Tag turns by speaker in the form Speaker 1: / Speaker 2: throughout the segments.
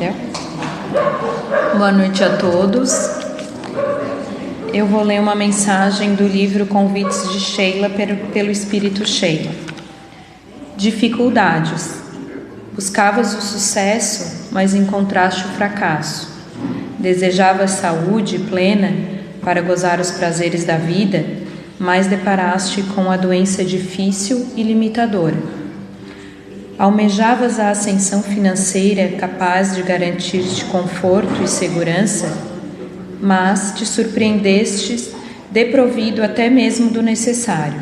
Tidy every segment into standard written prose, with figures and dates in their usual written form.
Speaker 1: Deu? Boa noite a todos. Eu vou ler uma mensagem do livro Convites de Sheila pelo Espírito Sheila. Dificuldades. Buscavas o sucesso, mas encontraste o fracasso. Desejavas saúde plena para gozar os prazeres da vida, mas deparaste com a doença difícil e limitadora. Almejavas a ascensão financeira capaz de garantir-te conforto e segurança, mas te surpreendestes desprovido até mesmo do necessário.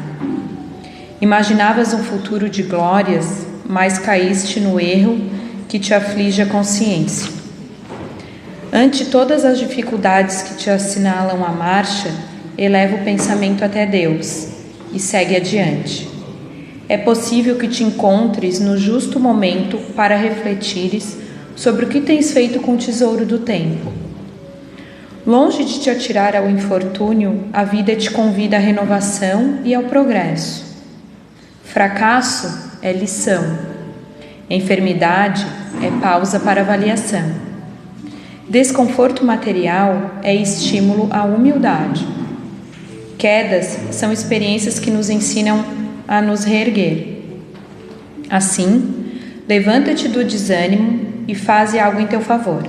Speaker 1: Imaginavas um futuro de glórias, mas caíste no erro que te aflige a consciência. Ante todas as dificuldades que te assinalam a marcha, eleva o pensamento até Deus e segue adiante. É possível que te encontres no justo momento para refletires sobre o que tens feito com o tesouro do tempo. Longe de te atirar ao infortúnio, a vida te convida à renovação e ao progresso. Fracasso é lição. Enfermidade é pausa para avaliação. Desconforto material é estímulo à humildade. Quedas são experiências que nos ensinam a nos reerguer. Assim, levanta-te do desânimo e faze algo em teu favor.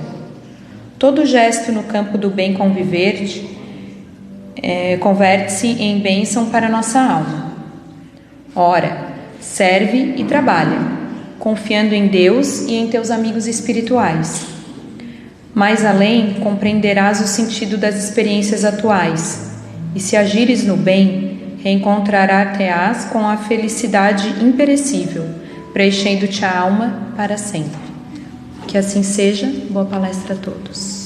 Speaker 1: Todo gesto no campo do bem converte-se em bênção para nossa alma. Ora, serve e trabalha, confiando em Deus e em teus amigos espirituais. Mais além, compreenderás o sentido das experiências atuais, e se agires no bem, reencontrar-te-ás com a felicidade imperecível, preenchendo-te a alma para sempre. Que assim seja. Boa palestra a todos.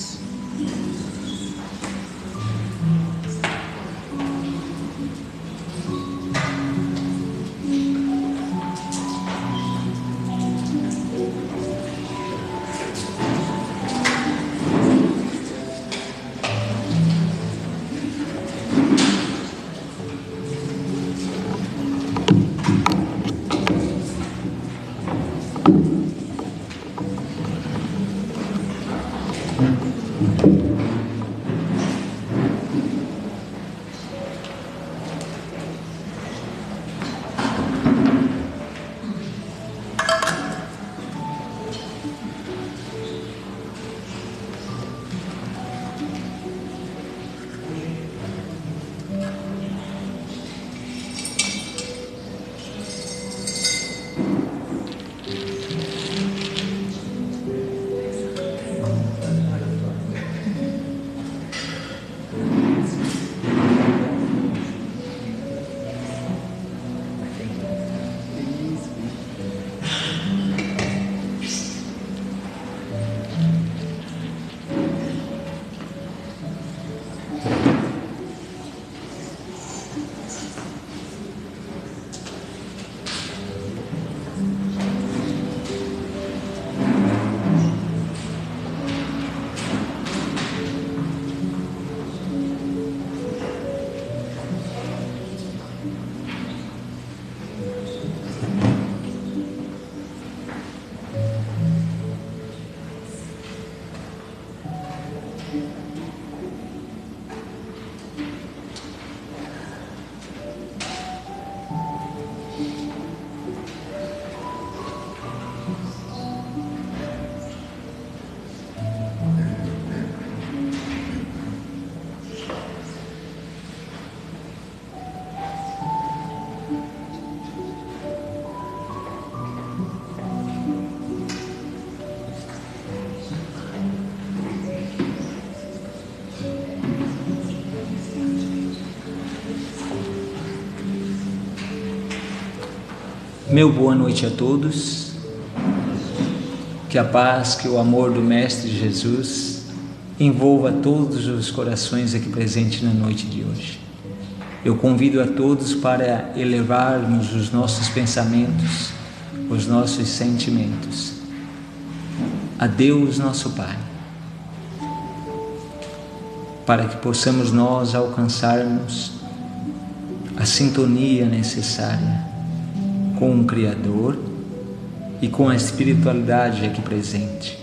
Speaker 2: Meu boa noite a todos, que a paz, que o amor do Mestre Jesus envolva todos os corações aqui presentes na noite de hoje. Eu convido a todos para elevarmos os nossos pensamentos, os nossos sentimentos a Deus nosso Pai, para que possamos nós alcançarmos a sintonia necessária com o Criador e com a espiritualidade aqui presente.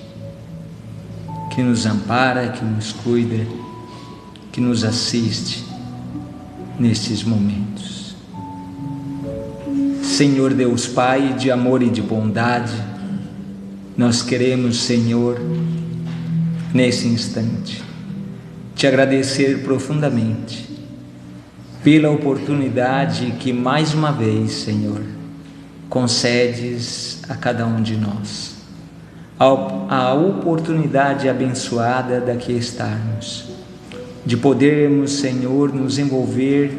Speaker 2: que nos ampara, que nos cuida, que nos assiste nestes momentos. Senhor Deus Pai, de amor e de bondade, nós queremos, Senhor, nesse instante, te agradecer profundamente pela oportunidade que mais uma vez, Senhor, concedes a cada um de nós. A oportunidade abençoada daqui estarmos, de podermos, Senhor, nos envolver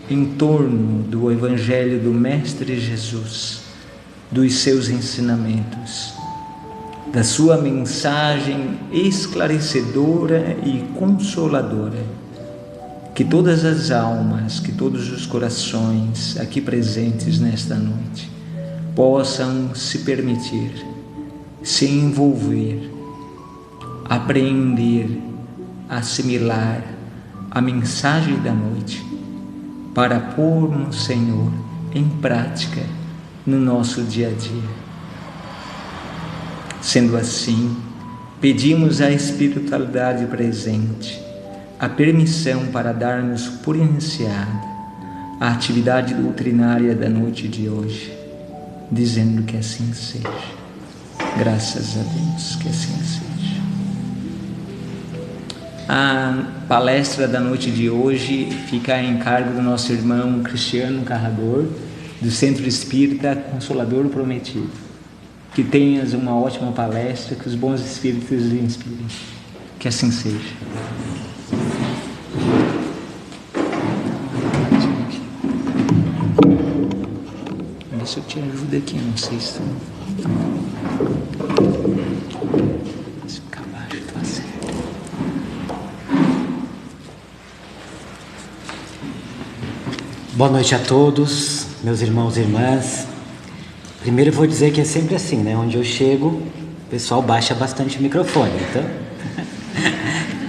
Speaker 2: em torno do Evangelho do Mestre Jesus, dos seus ensinamentos, da sua mensagem esclarecedora e consoladora, que todas as almas, que todos os corações aqui presentes nesta noite possam se permitir, se envolver, apreender, assimilar a mensagem da noite, para pormos, Senhor, em prática no nosso dia a dia. Sendo assim, pedimos à espiritualidade presente a permissão para darmos por iniciada a atividade doutrinária da noite de hoje, dizendo que assim seja. Graças a Deus, que assim seja. A palestra da noite de hoje fica a encargo do nosso irmão Cristiano Carrador, do Centro Espírita Consolador Prometido. Que tenhas uma ótima palestra, que os bons espíritos lhe inspirem. Que assim seja. Vê se eu te ajudo aqui, não sei se... Se ficar baixo, tá certo.
Speaker 3: Boa noite a todos, meus irmãos e irmãs. Primeiro eu vou dizer que é sempre assim, né? Onde eu chego, o pessoal baixa bastante o microfone, então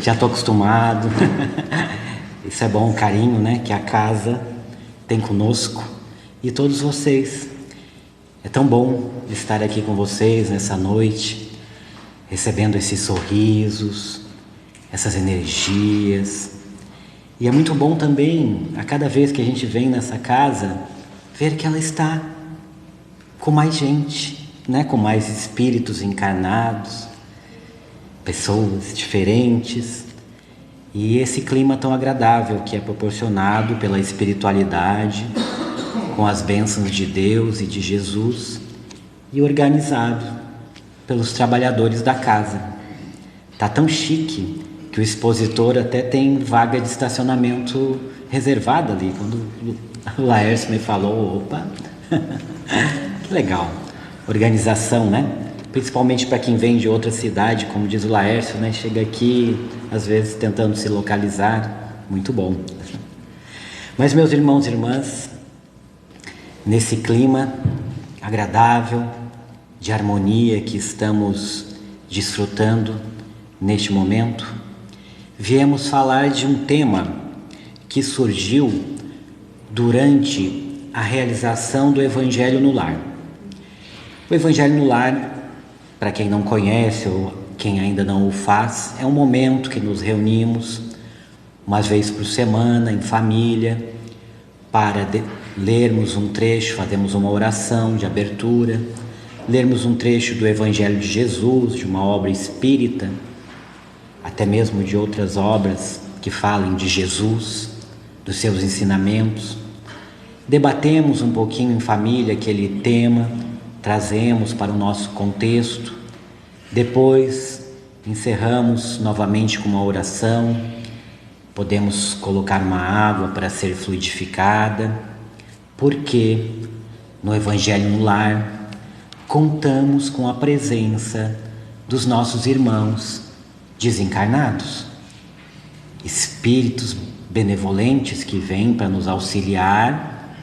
Speaker 3: já estou acostumado. Isso é bom, o carinho, né? Que a casa tem conosco e todos vocês. É tão bom estar aqui com vocês nessa noite, recebendo esses sorrisos, essas energias. E é muito bom também, a cada vez que a gente vem nessa casa, ver que ela está com mais gente, né? Com mais espíritos encarnados, pessoas diferentes, e esse clima tão agradável que é proporcionado pela espiritualidade, com as bênçãos de Deus e de Jesus, e organizado pelos trabalhadores da casa. Tá tão chique que o expositor até tem vaga de estacionamento reservada ali. Quando o Laércio me falou, opa, que legal, organização, né? Principalmente para quem vem de outra cidade, como diz o Laércio, né? Chega aqui, às vezes tentando se localizar, muito bom. Mas meus irmãos e irmãs, nesse clima agradável, de harmonia que estamos desfrutando neste momento, viemos falar de um tema que surgiu durante a realização do Evangelho no Lar. O Evangelho no Lar, para quem não conhece ou quem ainda não o faz, é um momento que nos reunimos umas vezes por semana, em família, para lermos um trecho, fazemos uma oração de abertura, lermos um trecho do Evangelho de Jesus, de uma obra espírita, até mesmo de outras obras que falem de Jesus, dos seus ensinamentos. Debatemos um pouquinho em família aquele tema, trazemos para o nosso contexto. Depois encerramos novamente com uma oração. Podemos colocar uma água para ser fluidificada, porque no Evangelho no Lar contamos com a presença dos nossos irmãos desencarnados, espíritos benevolentes que vêm para nos auxiliar,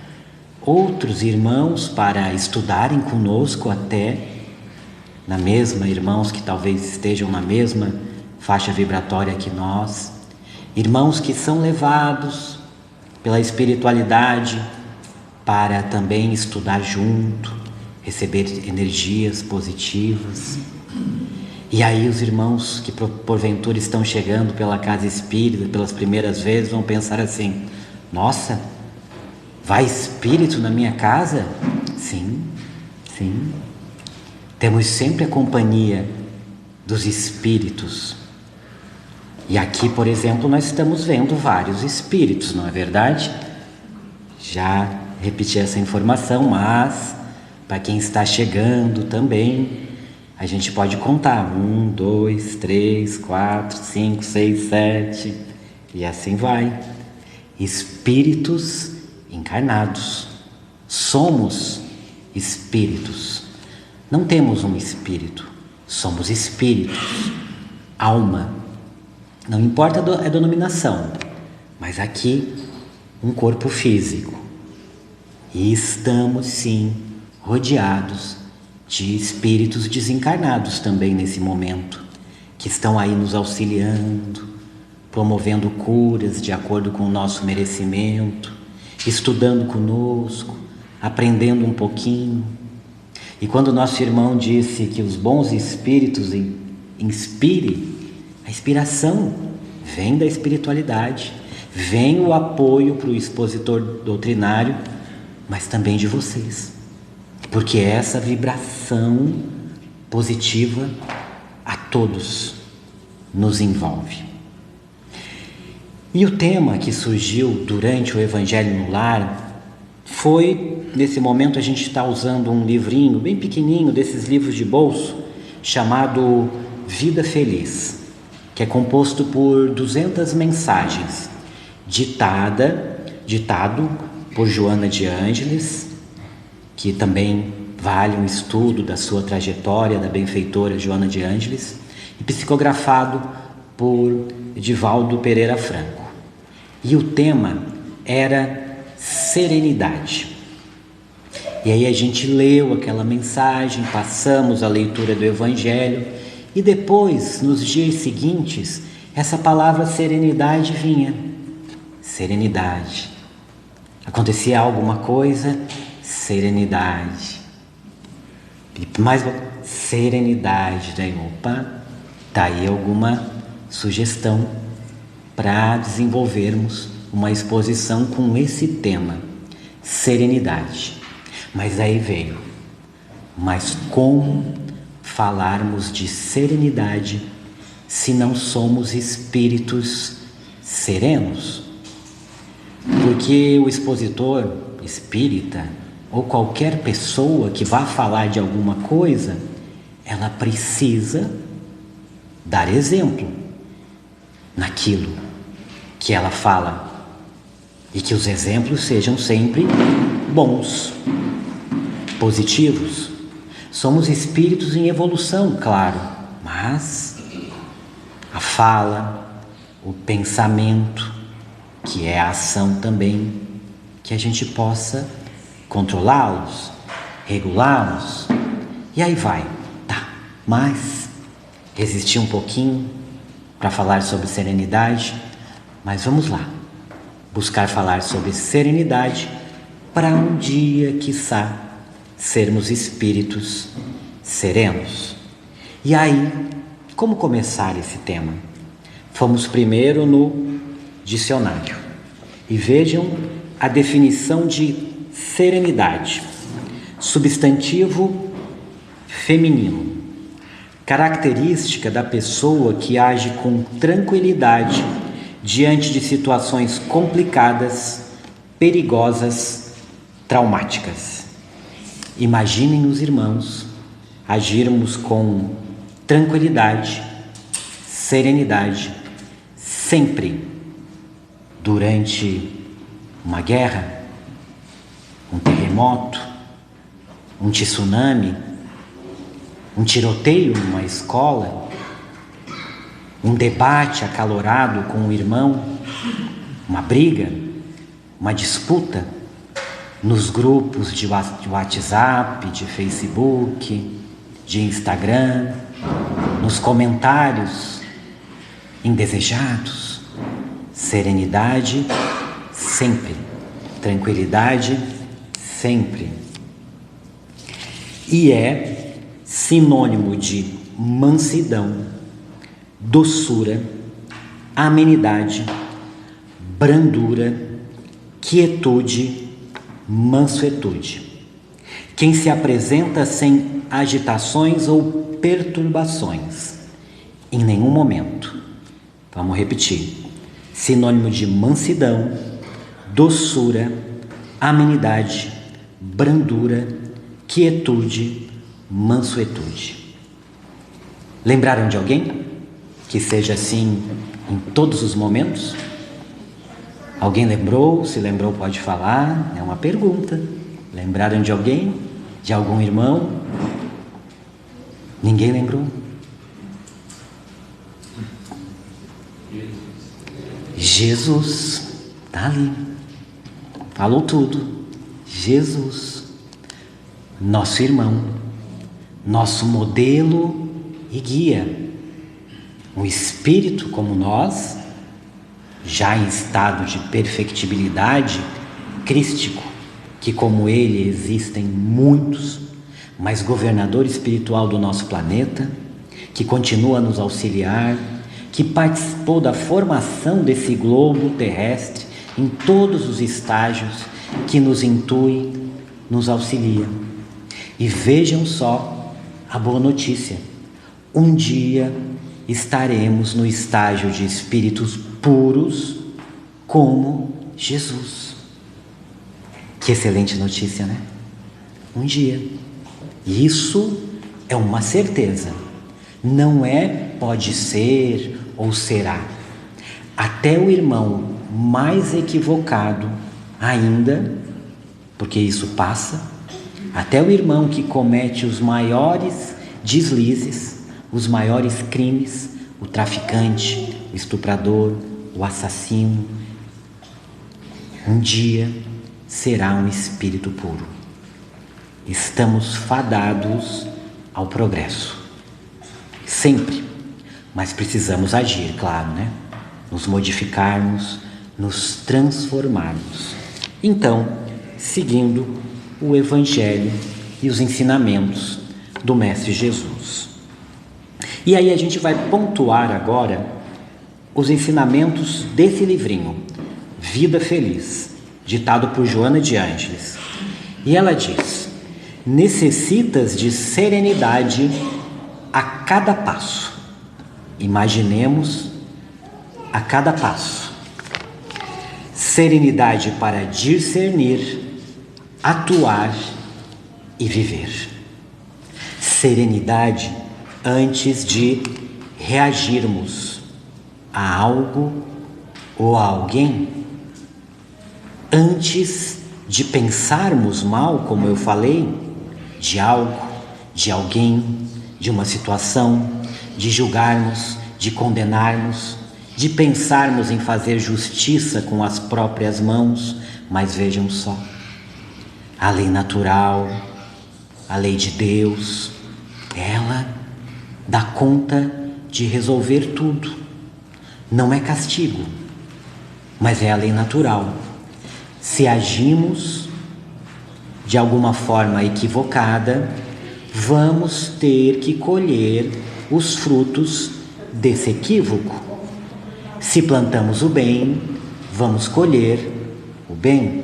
Speaker 3: outros irmãos para estudarem conosco até na mesma, irmãos que talvez estejam na mesma faixa vibratória que nós, irmãos que são levados pela espiritualidade para também estudar junto, receber energias positivas. E aí os irmãos que porventura estão chegando pela casa espírita pelas primeiras vezes vão pensar assim: nossa, vai espírito na minha casa? Sim, sim. Temos sempre a companhia dos espíritos. E aqui, por exemplo, nós estamos vendo vários espíritos, não é verdade? Já repeti essa informação, mas para quem está chegando também, a gente pode contar 1, 2, 3, 4, 5, 6, 7 e assim vai. Espíritos encarnados. Somos espíritos. Não temos um espírito, somos espíritos, alma. Não importa a denominação, mas aqui um corpo físico. E estamos sim rodeados de espíritos desencarnados também nesse momento, que estão aí nos auxiliando, promovendo curas de acordo com o nosso merecimento, estudando conosco, aprendendo um pouquinho. E quando nosso irmão disse que os bons espíritos inspirem, a inspiração vem da espiritualidade, vem o apoio para o expositor doutrinário, mas também de vocês, porque essa vibração positiva a todos nos envolve. E o tema que surgiu durante o Evangelho no Lar foi, nesse momento a gente está usando um livrinho bem pequenininho, desses livros de bolso, chamado Vida Feliz, que é composto por 200 mensagens, ditado por Joana de Ângeles, que também vale um estudo da sua trajetória, da benfeitora Joana de Ângeles, e psicografado por Edivaldo Pereira Franco. E o tema era serenidade. E aí a gente leu aquela mensagem, passamos a leitura do Evangelho, e depois, nos dias seguintes, essa palavra serenidade vinha. Serenidade. Acontecia alguma coisa, serenidade. E mais serenidade. Daí, opa, tá aí alguma sugestão para desenvolvermos uma exposição com esse tema, serenidade. Mas aí veio, mas como falarmos de serenidade se não somos espíritos serenos? Porque o expositor espírita ou qualquer pessoa que vá falar de alguma coisa, ela precisa dar exemplo naquilo que ela fala, e que os exemplos sejam sempre bons, positivos. Somos espíritos em evolução, claro, mas a fala, o pensamento, que é a ação também, que a gente possa controlá-los, regulá-los, e aí vai, tá, mas resistir um pouquinho para falar sobre serenidade, mas vamos lá, buscar falar sobre serenidade para um dia, quiçá, sermos espíritos serenos. E aí, como começar esse tema? Fomos primeiro no dicionário e vejam a definição de serenidade: substantivo feminino, característica da pessoa que age com tranquilidade diante de situações complicadas, perigosas, traumáticas. Imaginem os irmãos agirmos com tranquilidade, serenidade, sempre durante uma guerra, um terremoto, um tsunami, um tiroteio numa escola, um debate acalorado com um irmão, uma briga, uma disputa nos grupos de WhatsApp, de Facebook, de Instagram, nos comentários indesejados. Serenidade sempre, tranquilidade sempre. E é sinônimo de mansidão, doçura, amenidade, brandura, quietude, mansuetude. Quem se apresenta sem agitações ou perturbações, em nenhum momento. Vamos repetir. Sinônimo de mansidão, doçura, amenidade, brandura, quietude, mansuetude. Lembraram de alguém que seja assim em todos os momentos? Alguém lembrou? Se lembrou, pode falar. É uma pergunta. Lembraram de alguém? De algum irmão? Ninguém lembrou? Jesus está ali. Falou tudo. Jesus, nosso irmão, nosso modelo e guia. Um espírito como nós, já em estado de perfectibilidade crístico, que como ele existem muitos, mas governador espiritual do nosso planeta, que continua a nos auxiliar, que participou da formação desse globo terrestre em todos os estágios, que nos intui, nos auxilia. E vejam só a boa notícia: um dia estaremos no estágio de espíritos puros como Jesus. Que excelente notícia, né? Um dia. Isso é uma certeza. Não é pode ser ou será. Até o irmão mais equivocado ainda, porque isso passa, até o irmão que comete os maiores deslizes, os maiores crimes, o traficante, o estuprador, o assassino, um dia será um espírito puro. Estamos fadados ao progresso. Sempre. Mas precisamos agir, claro, né? Nos modificarmos, nos transformarmos. Então, seguindo o Evangelho e os ensinamentos do Mestre Jesus. E aí a gente vai pontuar agora os ensinamentos desse livrinho, Vida Feliz, ditado por Joana de Ângeles. E ela diz: necessitas de serenidade a cada passo. Imaginemos a cada passo. Serenidade para discernir, atuar e viver. Serenidade antes de reagirmos a algo ou a alguém. Antes de pensarmos mal, como eu falei, de algo, de alguém, de uma situação, de julgarmos, de condenarmos, de pensarmos em fazer justiça com as próprias mãos. Mas vejam só, a lei natural, a lei de Deus, ela dá conta de resolver tudo. Não é castigo, mas é a lei natural. Se agimos de alguma forma equivocada, vamos ter que colher os frutos desse equívoco. Se plantamos o bem, vamos colher o bem.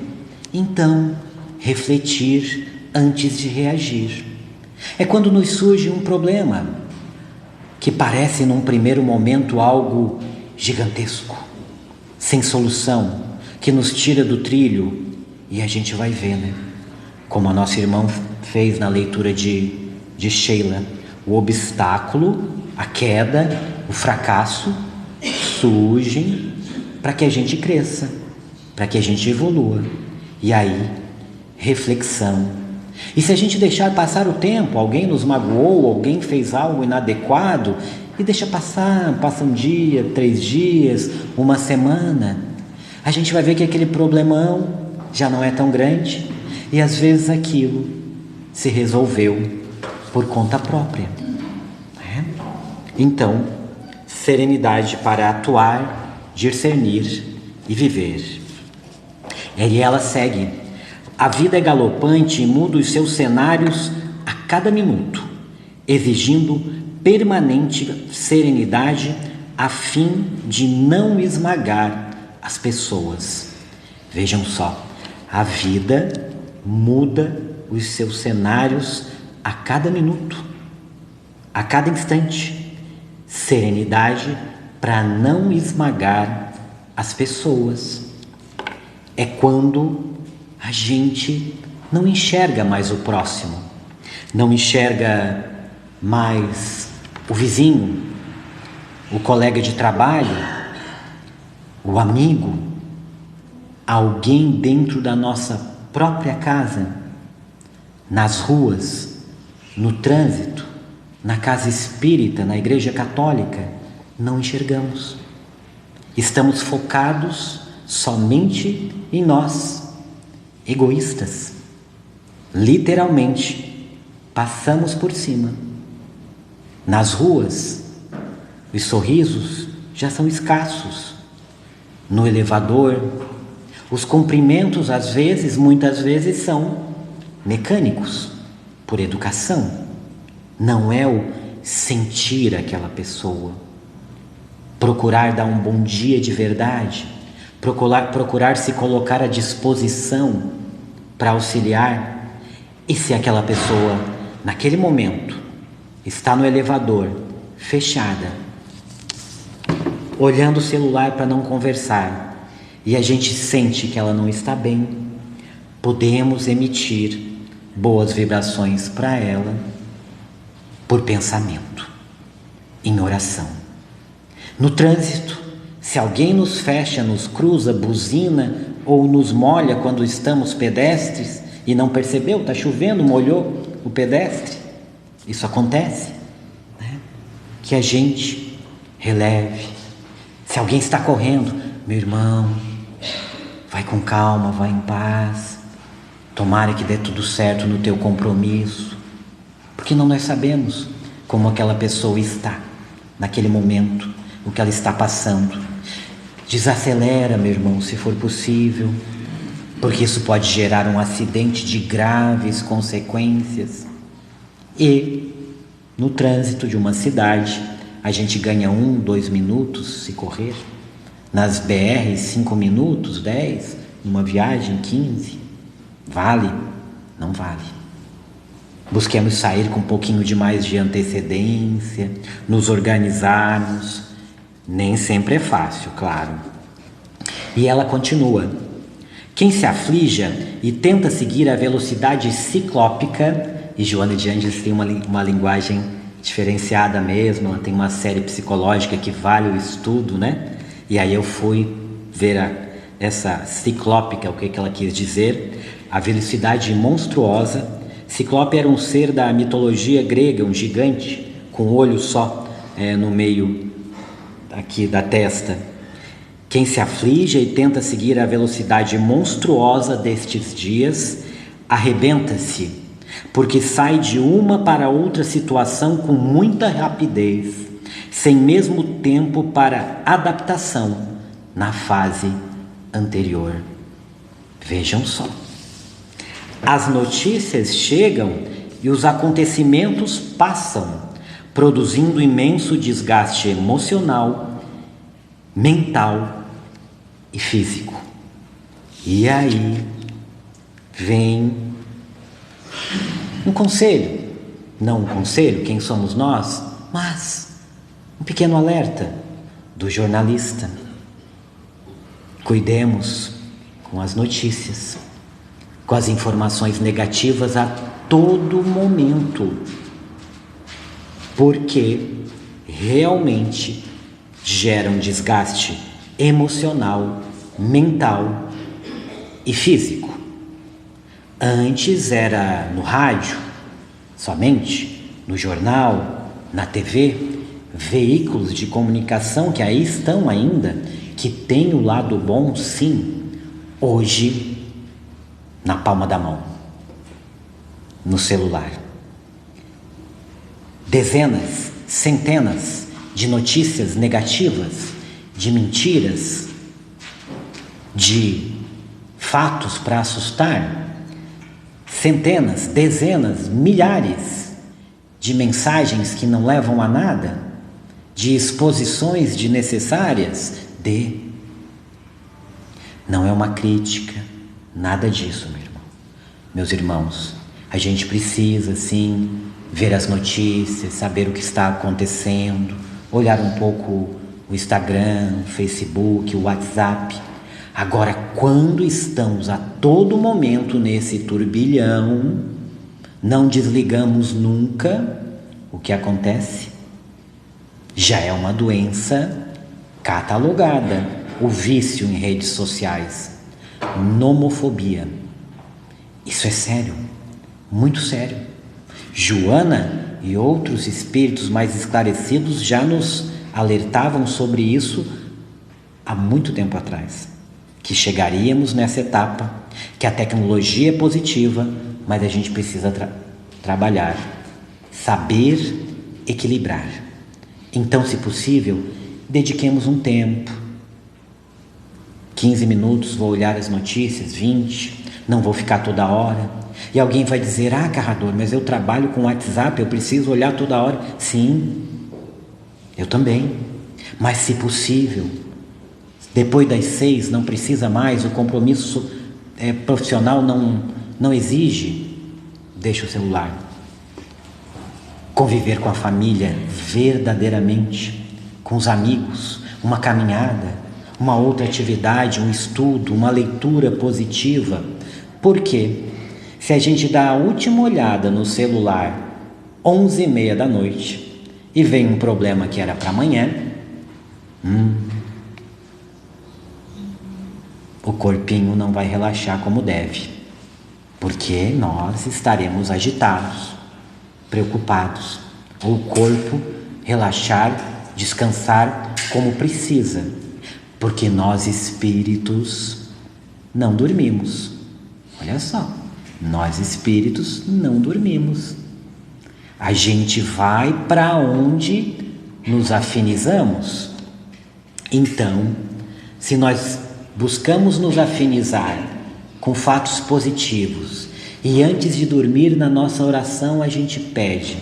Speaker 3: Então, refletir antes de reagir. É quando nos surge um problema que parece num primeiro momento algo gigantesco, sem solução, que nos tira do trilho, e a gente vai ver, né? Como a nossa irmã fez na leitura de Sheila, o obstáculo, a queda, o fracasso surgem para que a gente cresça, para que a gente evolua. E aí, reflexão. E se a gente deixar passar o tempo, alguém nos magoou, alguém fez algo inadequado, e deixa passar, passa um dia, 3 dias, uma semana, a gente vai ver que aquele problemão já não é tão grande, e às vezes aquilo se resolveu por conta própria, né? Então, serenidade para atuar, discernir e viver. E ela segue: a vida é galopante e muda os seus cenários a cada minuto, exigindo permanente serenidade a fim de não esmagar as pessoas. Vejam só, a vida muda os seus cenários a cada minuto, a cada instante. Serenidade para não esmagar as pessoas. É quando a gente não enxerga mais o próximo, não enxerga mais o vizinho, o colega de trabalho, o amigo, alguém dentro da nossa própria casa, nas ruas, no trânsito, na casa espírita, na igreja católica. Não enxergamos. Estamos focados somente em nós, egoístas. Literalmente, passamos por cima. Nas ruas, os sorrisos já são escassos. No elevador, os cumprimentos muitas vezes são mecânicos, por educação. Não é o sentir aquela pessoa. Procurar dar um bom dia de verdade, procurar se colocar à disposição para auxiliar. E se aquela pessoa, naquele momento, está no elevador, fechada, olhando o celular para não conversar, e a gente sente que ela não está bem, podemos emitir boas vibrações para ela por pensamento, em oração. No trânsito, se alguém nos fecha, nos cruza, buzina ou nos molha quando estamos pedestres e não percebeu, está chovendo, molhou o pedestre, isso acontece, né? Que a gente releve. Se alguém está correndo, meu irmão, vai com calma, vai em paz, tomara que dê tudo certo no teu compromisso, porque não nós sabemos como aquela pessoa está naquele momento, o que ela está passando. Desacelera, meu irmão, se for possível, porque isso pode gerar um acidente de graves consequências. E no trânsito de uma cidade, a gente ganha 1, 2 minutos se correr. Nas BR, 5 minutos, 10, numa viagem, 15. Vale? Não vale. Busquemos sair com um pouquinho de mais de antecedência, nos organizarmos. Nem sempre é fácil, claro. E ela continua. Quem se aflija e tenta seguir a velocidade ciclópica, e Joana de Ângeles tem uma linguagem diferenciada mesmo, ela tem uma série psicológica que vale o estudo, né? E aí eu fui ver essa ciclópica, o que ela quis dizer. A velocidade monstruosa. Ciclope era um ser da mitologia grega, um gigante, com um olho só no meio aqui da testa. Quem se aflige e tenta seguir a velocidade monstruosa destes dias, arrebenta-se, porque sai de uma para outra situação com muita rapidez, sem mesmo tempo para adaptação na fase anterior. Vejam só. As notícias chegam e os acontecimentos passam, produzindo imenso desgaste emocional, mental e físico. E aí vem um conselho, não um conselho, quem somos nós, mas um pequeno alerta do jornalista. Cuidemos com as notícias, com as informações negativas a todo momento, porque realmente geram desgaste emocional, mental e físico. Antes era no rádio, somente, no jornal, na TV, veículos de comunicação que aí estão ainda, que tem o lado bom, sim. Hoje, na palma da mão, no celular. Dezenas, centenas de notícias negativas, de mentiras, de fatos para assustar, centenas, dezenas, milhares de mensagens que não levam a nada, de exposições desnecessárias, não é uma crítica, nada disso, meu irmão. Meus irmãos, a gente precisa sim ver as notícias, saber o que está acontecendo, olhar um pouco o Instagram, o Facebook, o WhatsApp. Agora, quando estamos a todo momento nesse turbilhão, não desligamos nunca, o que acontece? Já é uma doença catalogada, o vício em redes sociais, nomofobia. Isso é sério, muito sério. Joana e outros espíritos mais esclarecidos já nos alertavam sobre isso há muito tempo atrás, que chegaríamos nessa etapa, que a tecnologia é positiva, mas a gente precisa trabalhar, saber equilibrar. Então, se possível, dediquemos um tempo, 15 minutos, vou olhar as notícias, 20, não vou ficar toda hora. E alguém vai dizer, Carrador, mas eu trabalho com WhatsApp, eu preciso olhar toda hora. Sim, eu também, mas se possível, depois das 6 não precisa mais, o compromisso profissional não exige, deixa o celular. Conviver com a família verdadeiramente, com os amigos, uma caminhada, uma outra atividade, um estudo, uma leitura positiva. Por quê? Se a gente dá a última olhada no celular 11h30 da noite e vem um problema que era para amanhã, o corpinho não vai relaxar como deve, porque nós estaremos agitados, preocupados. O corpo relaxar, descansar como precisa, porque nós espíritos não dormimos. Olha só, nós espíritos não dormimos. A gente vai para onde nos afinizamos. Então, se nós buscamos nos afinizar com fatos positivos e antes de dormir na nossa oração a gente pede: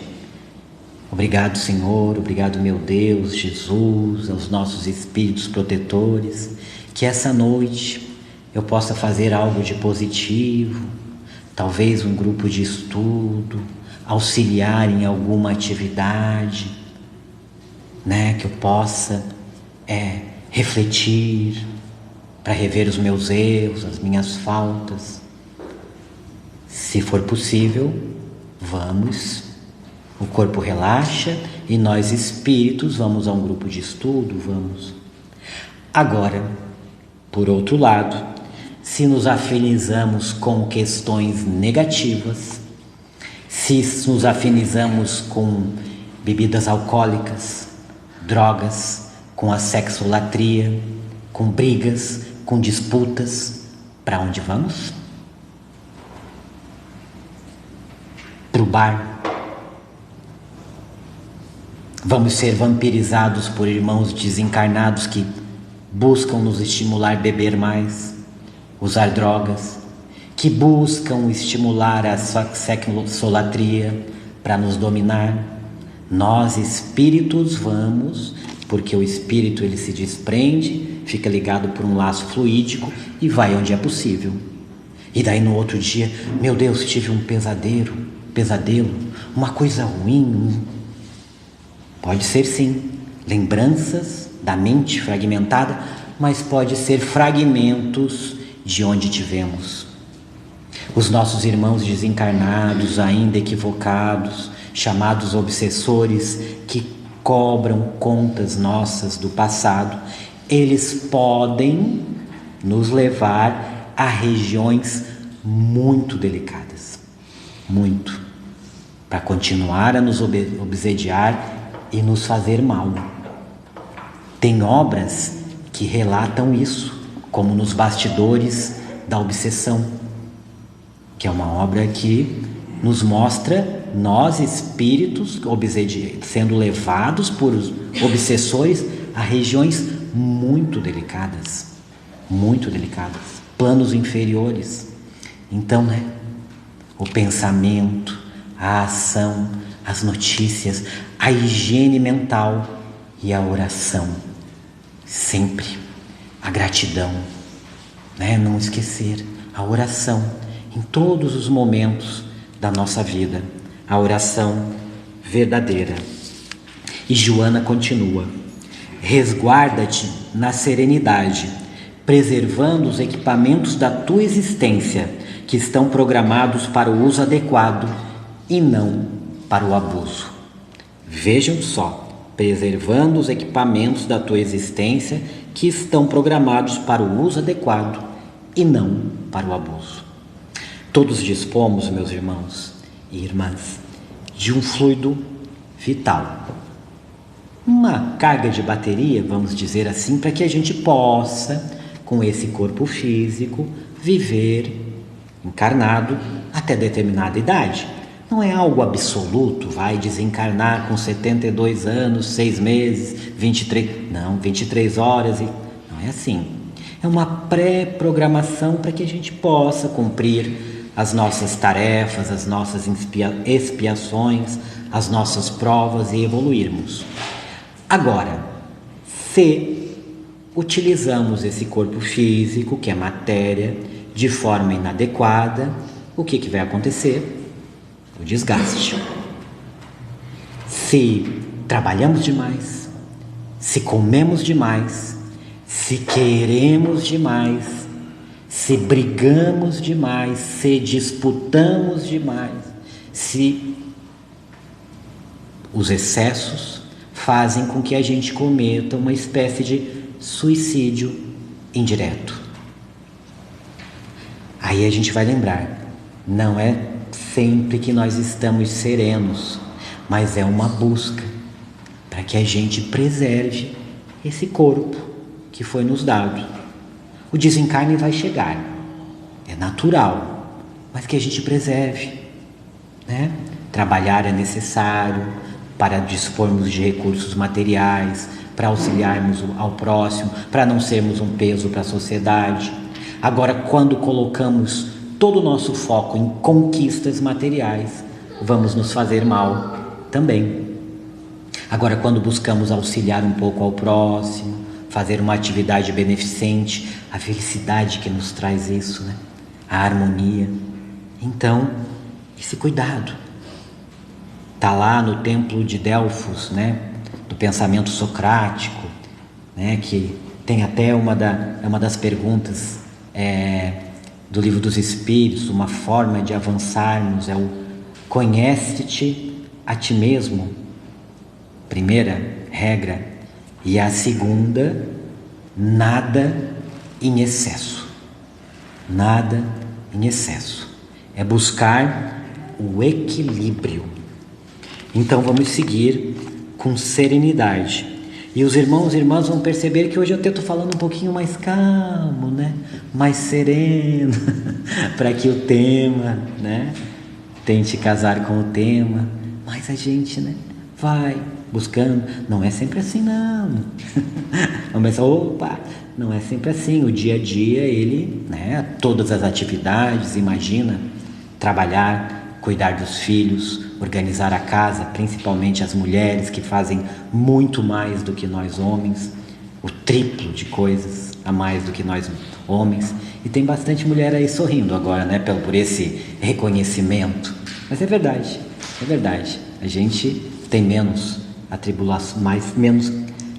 Speaker 3: obrigado, Senhor, obrigado, meu Deus, Jesus, aos nossos espíritos protetores, que essa noite eu possa fazer algo de positivo, talvez um grupo de estudo, auxiliar em alguma atividade, que eu possa refletir, para rever os meus erros, as minhas faltas. Se for possível, vamos. O corpo relaxa e nós espíritos vamos a um grupo de estudo, vamos. Agora, por outro lado, se nos afinizamos com questões negativas, se nos afinizamos com bebidas alcoólicas, drogas, com a sexolatria, com brigas, com disputas, para onde vamos? Para o bar. Vamos ser vampirizados por irmãos desencarnados que buscam nos estimular a beber mais, usar drogas, que buscam estimular a sexolatria para nos dominar. Nós espíritos vamos, porque o espírito ele se desprende, fica ligado por um laço fluídico e vai onde é possível. E daí no outro dia, meu Deus, tive um pesadelo, uma coisa ruim. Pode ser sim, lembranças da mente fragmentada, mas pode ser fragmentos de onde tivemos. Os nossos irmãos desencarnados, ainda equivocados, chamados obsessores, que cobram contas nossas do passado, eles podem nos levar a regiões muito delicadas, muito, para continuar a nos obsediar e nos fazer mal. Tem obras que relatam isso, como Nos Bastidores da Obsessão, que é uma obra que nos mostra nós espíritos sendo levados por obsessores a regiões muito delicadas, planos inferiores. Então, o pensamento, a ação, as notícias, a higiene mental e a oração. Sempre a gratidão, né? Não esquecer a oração em todos os momentos da nossa vida, a oração verdadeira. E Joana continua: resguarda-te na serenidade, preservando os equipamentos da tua existência que estão programados para o uso adequado e não para o abuso. Vejam só, preservando os equipamentos da tua existência que estão programados para o uso adequado e não para o abuso. Todos dispomos, meus irmãos e irmãs, de um fluido vital, uma carga de bateria, vamos dizer assim, para que a gente possa, com esse corpo físico, viver encarnado até determinada idade. Não é algo absoluto, vai desencarnar com 72 anos, 6 meses, 23 horas, não é assim. É uma pré-programação para que a gente possa cumprir as nossas tarefas, as nossas expiações, as nossas provas e evoluirmos. Agora, se utilizamos esse corpo físico, que é matéria, de forma inadequada, o que vai acontecer? O desgaste. Se trabalhamos demais, se comemos demais, se queremos demais, se brigamos demais, se disputamos demais, se os excessos fazem com que a gente cometa uma espécie de suicídio indireto. Aí a gente vai lembrar, não é sempre que nós estamos serenos, mas é uma busca para que a gente preserve esse corpo que foi nos dado. O desencarne vai chegar, é natural, mas que a gente preserve, né? Trabalhar é necessário para dispormos de recursos materiais, para auxiliarmos ao próximo, para não sermos um peso para a sociedade. Agora, quando colocamos todo o nosso foco em conquistas materiais, vamos nos fazer mal também. Agora, quando buscamos auxiliar um pouco ao próximo, fazer uma atividade beneficente, a felicidade que nos traz isso, né? A harmonia. Então, esse cuidado. Está lá no templo de Delfos, né? Do pensamento socrático, né? Que tem até uma das perguntas do Livro dos Espíritos, uma forma de avançarmos é o conhece-te a ti mesmo, primeira regra, e a segunda, nada em excesso. Nada em excesso. É buscar o equilíbrio. Então vamos seguir com serenidade. E os irmãos e irmãs vão perceber que hoje eu estou falando um pouquinho mais calmo, né? Mais sereno, para que o tema, né? Tente casar com o tema. Mas a gente, né? Vai buscando. Não é sempre assim, não. Vamos pensar, opa, não é sempre assim. O dia a dia, ele, né? Todas as atividades, imagina, trabalhar, cuidar dos filhos, organizar a casa, principalmente as mulheres que fazem muito mais do que nós homens, o triplo de coisas a mais do que nós homens. E tem bastante mulher aí sorrindo agora, né, por esse reconhecimento. Mas é verdade. A gente tem menos atribulações,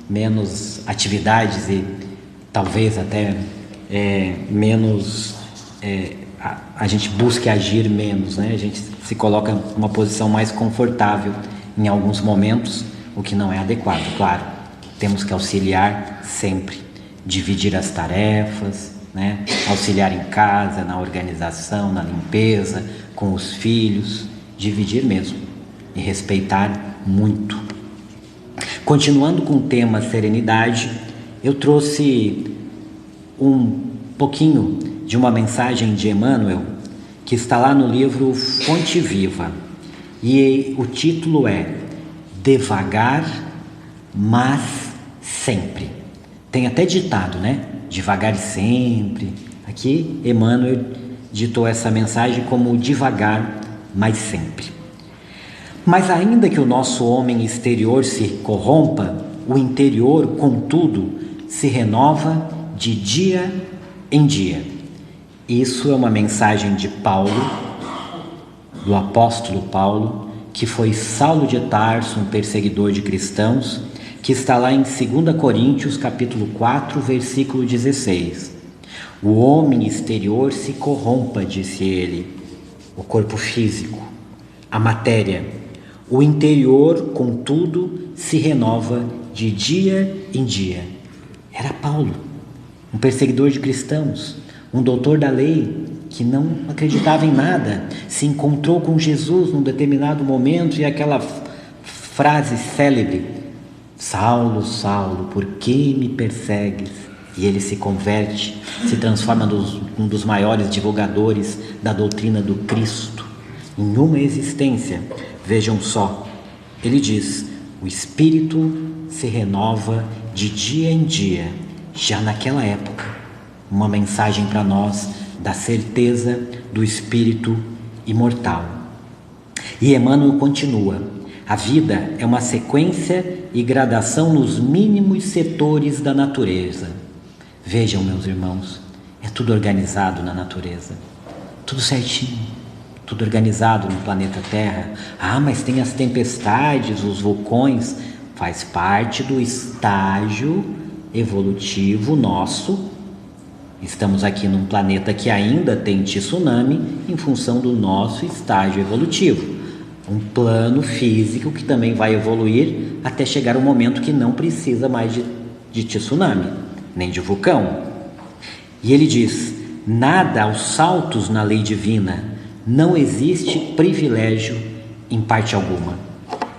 Speaker 3: menos atividades e talvez até menos... a gente busca agir menos, né? A gente se coloca numa posição mais confortável em alguns momentos, o que não é adequado, claro. Temos que auxiliar sempre, dividir as tarefas, né? Auxiliar em casa, na organização, na limpeza, com os filhos, dividir mesmo e respeitar muito. Continuando com o tema serenidade, eu trouxe um pouquinho de uma mensagem de Emmanuel, que está lá no livro Fonte Viva, e o título é Devagar, mas sempre. Tem até ditado, né? Devagar e sempre. Aqui Emmanuel ditou essa mensagem como devagar, mas sempre. Mas ainda que o nosso homem exterior se corrompa, o interior, contudo, se renova de dia em dia. Isso é uma mensagem de Paulo, do apóstolo Paulo, que foi Saulo de Tarso, um perseguidor de cristãos, que está lá em 2 Coríntios, capítulo 4, versículo 16. O homem exterior se corrompa, disse ele, o corpo físico, a matéria. O interior, contudo, se renova de dia em dia. Era Paulo, um perseguidor de cristãos, um doutor da lei, que não acreditava em nada, se encontrou com Jesus num determinado momento e aquela frase célebre: Saulo, Saulo, por que me persegues? E ele se converte, se transforma num dos maiores divulgadores da doutrina do Cristo, em uma existência. Vejam só, ele diz: o Espírito se renova de dia em dia. Já naquela época, uma mensagem para nós da certeza do Espírito imortal. E Emmanuel continua: a vida é uma sequência e gradação nos mínimos setores da natureza. Vejam, meus irmãos, é tudo organizado na natureza, tudo certinho, tudo organizado no planeta Terra. Mas tem as tempestades, os vulcões, faz parte do estágio evolutivo nosso. Estamos aqui num planeta que ainda tem tsunami em função do nosso estágio evolutivo. Um plano físico que também vai evoluir até chegar o momento que não precisa mais de tsunami, nem de vulcão. E ele diz: nada aos saltos na lei divina, não existe privilégio em parte alguma.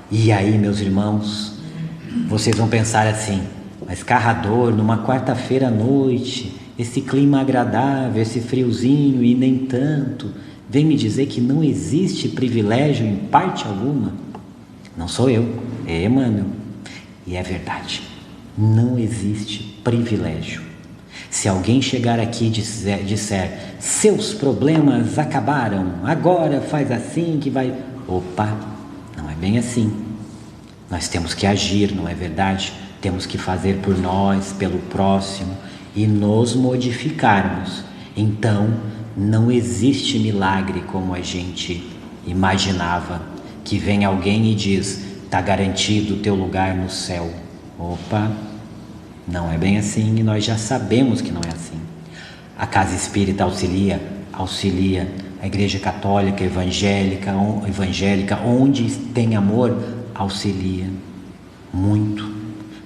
Speaker 3: E aí, meus irmãos, vocês vão pensar assim: mas Carrador, numa quarta-feira à noite, esse clima agradável, esse friozinho e nem tanto, vem me dizer que não existe privilégio em parte alguma? Não sou eu, é Emmanuel. E é verdade, não existe privilégio. Se alguém chegar aqui e disser: seus problemas acabaram, agora faz assim que vai... Opa, não é bem assim. Nós temos que agir, não é verdade? Temos que fazer por nós, pelo próximo e nos modificarmos. Então, não existe milagre como a gente imaginava, que vem alguém e diz: está garantido o teu lugar no céu. Opa, não é bem assim, e nós já sabemos que não é assim. A Casa Espírita auxilia, a Igreja Católica, evangélica, onde tem amor, auxilia muito,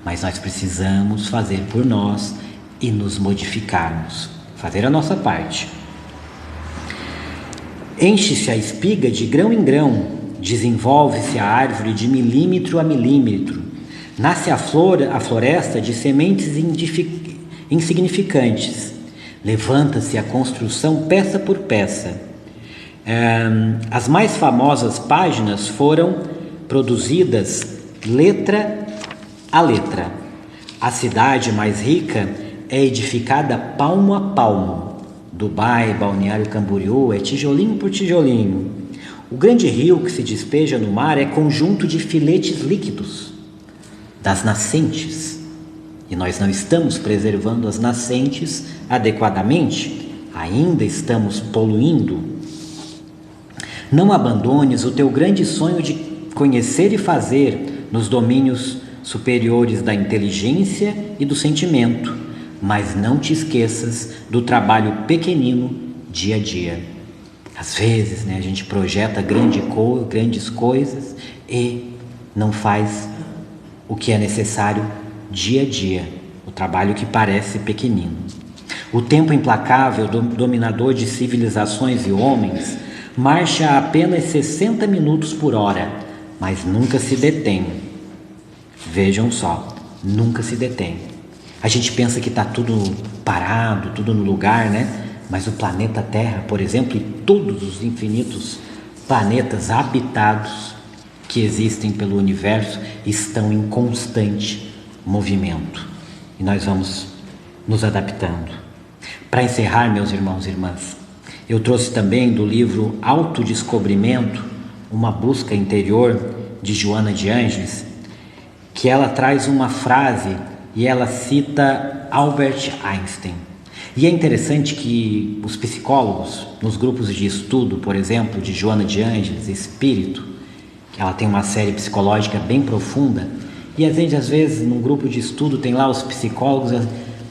Speaker 3: mas nós precisamos fazer por nós e nos modificarmos, fazer a nossa parte. Enche-se a espiga de grão em grão, desenvolve-se a árvore de milímetro a milímetro, nasce a floresta de sementes insignificantes, levanta-se a construção peça por peça. As mais famosas páginas foram produzidas letra a letra. A cidade mais rica é edificada palmo a palmo. Dubai, Balneário Camboriú, é tijolinho por tijolinho. O grande rio que se despeja no mar é conjunto de filetes líquidos das nascentes. E nós não estamos preservando as nascentes adequadamente, ainda estamos poluindo. Não abandones o teu grande sonho de conhecer e fazer nos domínios superiores da inteligência e do sentimento, mas não te esqueças do trabalho pequenino dia a dia. Às vezes, a gente projeta grandes coisas e não faz o que é necessário dia a dia, o trabalho que parece pequenino. O tempo implacável, dominador de civilizações e homens, marcha a apenas 60 minutos por hora, mas nunca se detém. Vejam só, nunca se detém. A gente pensa que está tudo parado, tudo no lugar, Mas o planeta Terra, por exemplo, e todos os infinitos planetas habitados que existem pelo universo estão em constante movimento. E nós vamos nos adaptando. Para encerrar, meus irmãos e irmãs, eu trouxe também do livro Autodescobrimento uma busca interior de Joana de Ângeles, que ela traz uma frase e ela cita Albert Einstein. E é interessante que os psicólogos, nos grupos de estudo, por exemplo, de Joana de Ângeles, Espírito, ela tem uma série psicológica bem profunda, e às vezes num grupo de estudo tem lá os psicólogos,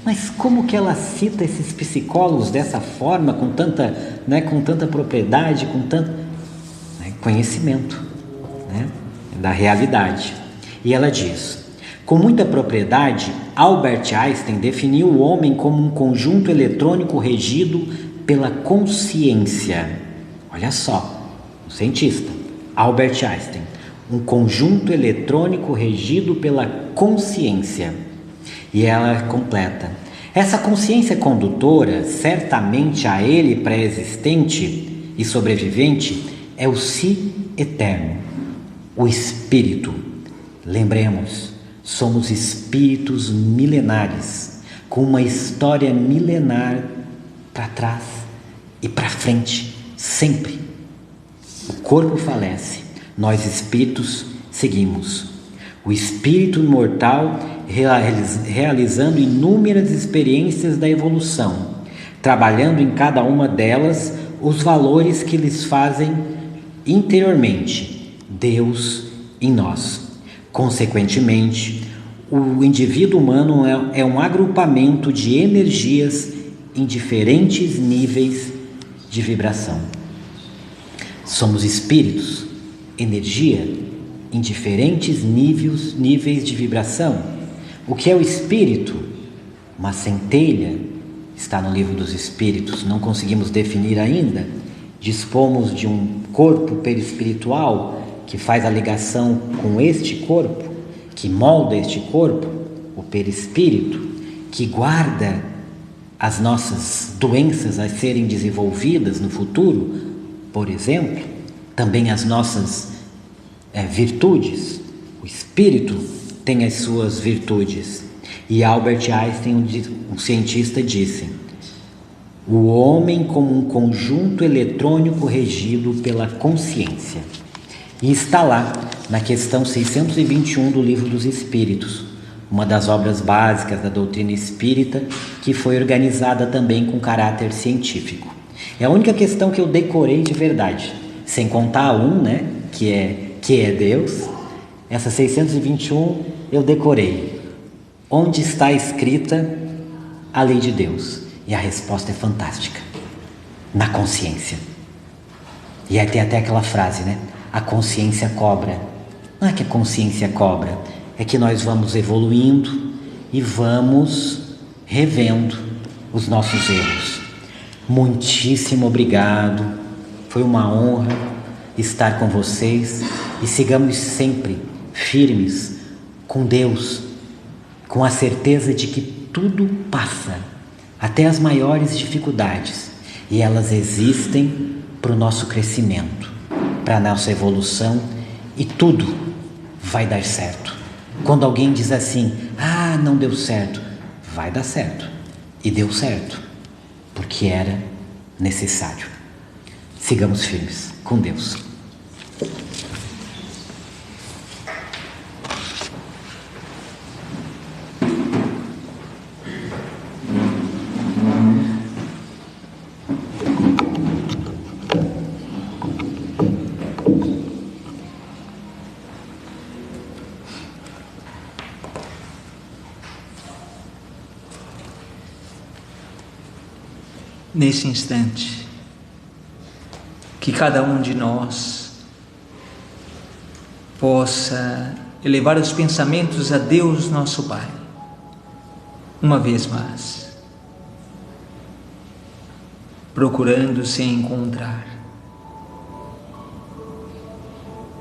Speaker 3: mas como que ela cita esses psicólogos dessa forma, com tanta propriedade, com tanto conhecimento, da realidade. E ela diz: com muita propriedade, Albert Einstein definiu o homem como um conjunto eletrônico regido pela consciência. Olha só, um cientista, Albert Einstein, um conjunto eletrônico regido pela consciência. E ela completa: essa consciência condutora, certamente a ele pré-existente e sobrevivente, é o si eterno, o espírito. Lembremos, somos espíritos milenares, com uma história milenar para trás e para frente, sempre. O corpo falece, nós espíritos seguimos. O espírito imortal realizando inúmeras experiências da evolução, trabalhando em cada uma delas os valores que lhes fazem interiormente Deus em nós. Consequentemente, o indivíduo humano é um agrupamento de energias em diferentes níveis de vibração. Somos espíritos, energia em diferentes níveis de vibração. O que é o espírito? Uma centelha, está no livro dos Espíritos, não conseguimos definir ainda. Dispomos de um corpo perispiritual que faz a ligação com este corpo, que molda este corpo, o perispírito, que guarda as nossas doenças a serem desenvolvidas no futuro, por exemplo, também as nossas virtudes. O espírito tem as suas virtudes. E Albert Einstein, um cientista, disse: o homem como um conjunto eletrônico regido pela consciência. E está lá na questão 621 do Livro dos Espíritos, uma das obras básicas da doutrina espírita, que foi organizada também com caráter científico. É a única questão que eu decorei de verdade, sem contar a que é Deus. Essa 621 eu decorei. Onde está escrita a lei de Deus? E a resposta é fantástica: na consciência. E aí tem até aquela frase, a consciência cobra. Não é que a consciência cobra, é que nós vamos evoluindo e vamos revendo os nossos erros. Muitíssimo obrigado, foi uma honra estar com vocês, e sigamos sempre firmes com Deus, com a certeza de que tudo passa, até as maiores dificuldades, e elas existem para o nosso crescimento, para a nossa evolução, e tudo vai dar certo. Quando alguém diz assim: não deu certo, vai dar certo, e deu certo, porque era necessário. Sigamos firmes com Deus.
Speaker 2: Nesse instante, que cada um de nós possa elevar os pensamentos a Deus nosso Pai, uma vez mais, procurando se encontrar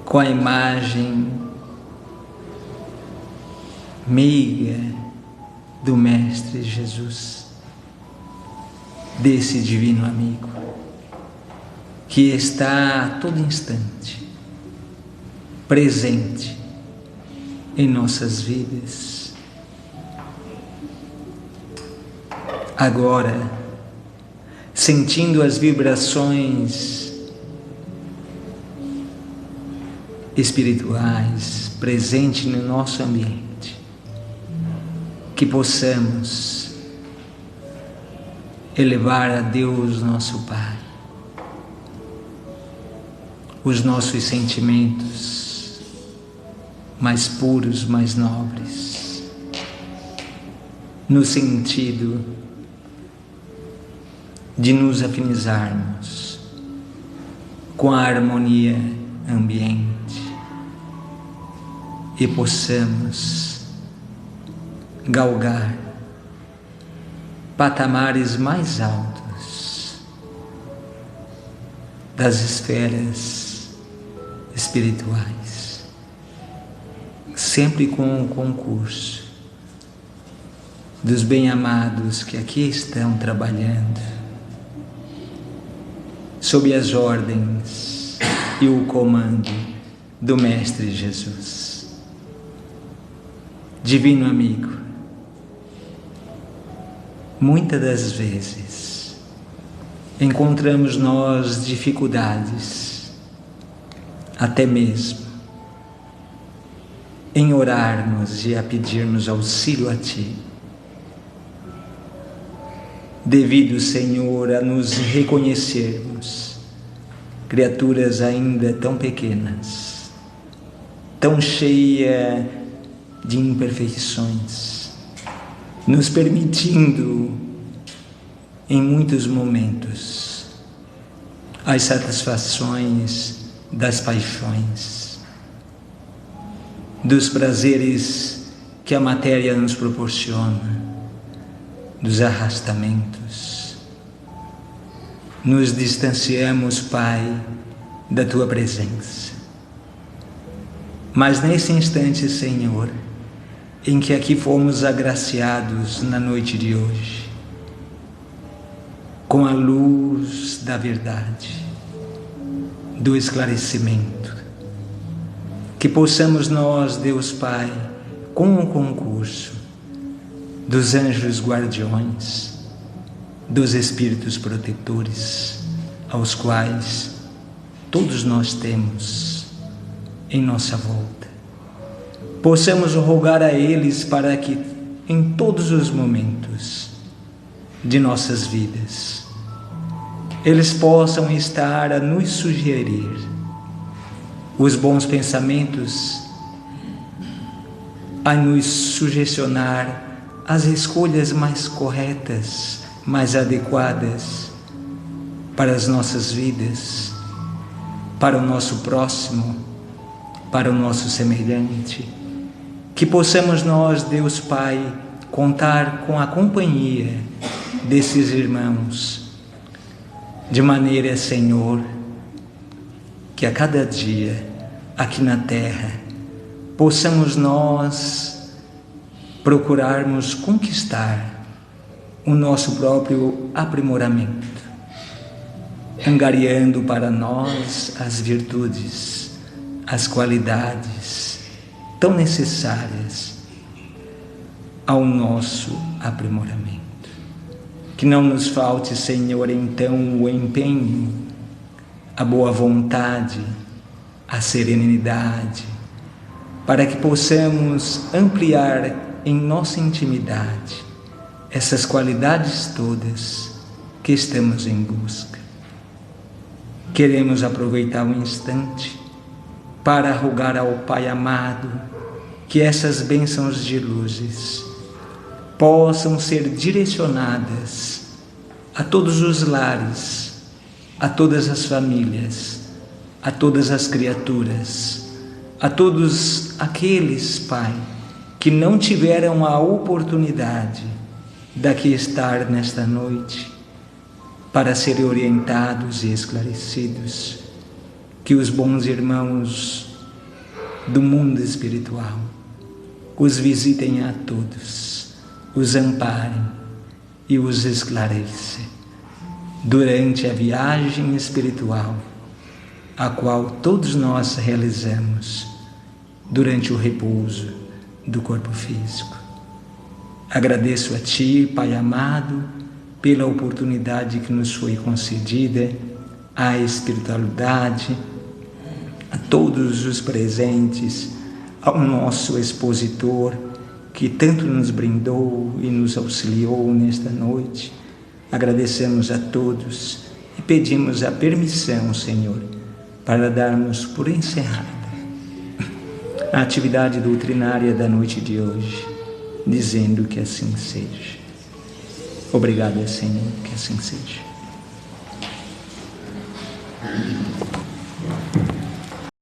Speaker 2: com a imagem meiga do Mestre Jesus, desse divino amigo que está a todo instante presente em nossas vidas. Agora, sentindo as vibrações espirituais presentes no nosso ambiente, que possamos elevar a Deus, nosso Pai, os nossos sentimentos mais puros, mais nobres, no sentido de nos afinizarmos com a harmonia ambiente e possamos galgar patamares mais altos das esferas espirituais, sempre com o concurso dos bem-amados que aqui estão trabalhando, sob as ordens e o comando do Mestre Jesus. Divino amigo, muitas das vezes encontramos nós dificuldades, até mesmo em orarmos e a pedirmos auxílio a Ti, devido, Senhor, a nos reconhecermos criaturas ainda tão pequenas, tão cheias de imperfeições, nos permitindo em muitos momentos as satisfações das paixões, dos prazeres que a matéria nos proporciona, dos arrastamentos. Nos distanciamos, Pai, da Tua presença. Mas nesse instante, Senhor, em que aqui fomos agraciados na noite de hoje, com a luz da verdade, do esclarecimento, que possamos nós, Deus Pai, com o concurso dos anjos guardiões, dos espíritos protetores, aos quais todos nós temos em nossa volta, possamos rogar a eles para que em todos os momentos de nossas vidas eles possam estar a nos sugerir os bons pensamentos, a nos sugestionar as escolhas mais corretas, mais adequadas para as nossas vidas, para o nosso próximo, para o nosso semelhante. Que possamos nós, Deus Pai, contar com a companhia desses irmãos, de maneira, Senhor, que a cada dia aqui na terra possamos nós procurarmos conquistar o nosso próprio aprimoramento, angariando para nós as virtudes, as qualidades tão necessárias ao nosso aprimoramento. Que não nos falte, Senhor, então o empenho, a boa vontade, a serenidade, para que possamos ampliar em nossa intimidade essas qualidades todas que estamos em busca. Queremos aproveitar o instante para rogar ao Pai amado que essas bênçãos de luzes possam ser direcionadas a todos os lares, a todas as famílias, a todas as criaturas, a todos aqueles, Pai, que não tiveram a oportunidade daqui estar nesta noite para serem orientados e esclarecidos. Que os bons irmãos do mundo espiritual os visitem a todos, os amparem e os esclareçam durante a viagem espiritual, a qual todos nós realizamos durante o repouso do corpo físico. Agradeço a Ti, Pai amado, pela oportunidade que nos foi concedida, a espiritualidade, a todos os presentes, ao nosso expositor, que tanto nos brindou e nos auxiliou nesta noite. Agradecemos a todos e pedimos a permissão, Senhor, para darmos por encerrada a atividade doutrinária da noite de hoje, dizendo que assim seja. Obrigado, Senhor, que assim seja.